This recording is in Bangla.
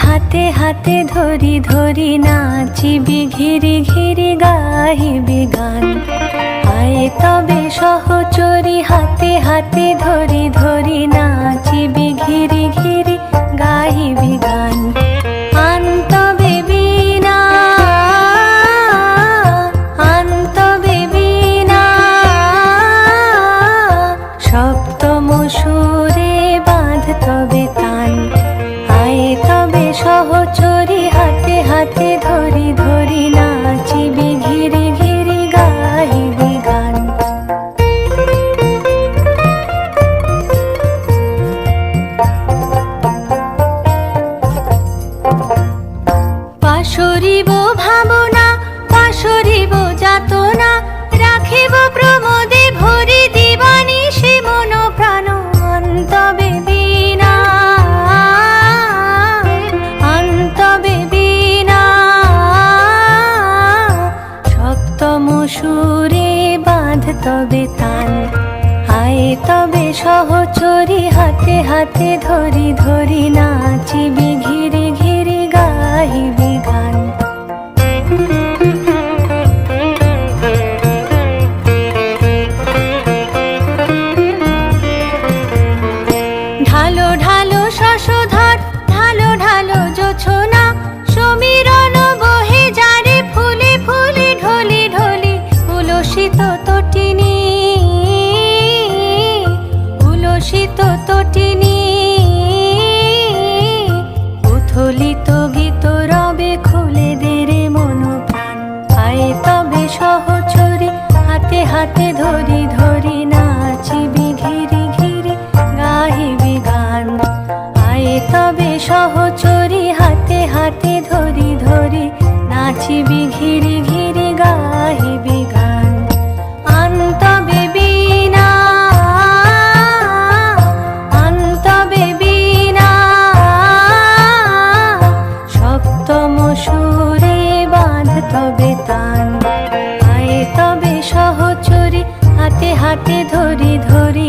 হাতে হাতে ধরি ধরি নাচিবি ঘিরি ঘিরি গাহিবি গান। আয় তবে সহচরি হাতে হাতে ধরি ধরি নাচিবি ঘিরি ঘিরি গাহিবি গান। আনতবে বীণা আনতবে বীণা সপ্তম সুরে বাঁধ তবে তান। আয় তবে সহচরি হাতে হাতে ধরি ধরি নাচিবি ঘিরি ঘিরি গাহিবি গান। পাশরিব ভাবনা পাশরিব যাতনা রাখিব প্রমোদে ভরি দিবানিশি মন প্রাণ। আনতবে বীণা আনতবে বীণা সপ্তম সুরে বাঁধ তবে তান। আয় তবে সহচরি হাতে হাতে ধরি ধরি নাচিবি ঘিরি ঘিরি গাহিবি গান। ঢালো ঢালো শশধর ঢালো ঢালো জোছনা সমীরণ বহে যারে ফুলে ফুলে ঢলি ঢলি। উলসিত তটিনী উলসিত তটিনী উথলিত গীত রবে খুলে দেরে মন প্রাণ। আয় তবে সহচরি হাতে হাতে ধরি ধরি নাচিবি ঘিরি ঘিরি গাহিবি গান। আয় তবে সহচরি হাতে হাতে ধরি ধরি নাচিবি ঘিরি ঘিরি গাহিবি গান। আনতবে বীণা আনতবে বীণা সপ্তম সুরে বাঁধ তবে তান। আয় তবে সহচরি হাতে হাতে ধরি ধরি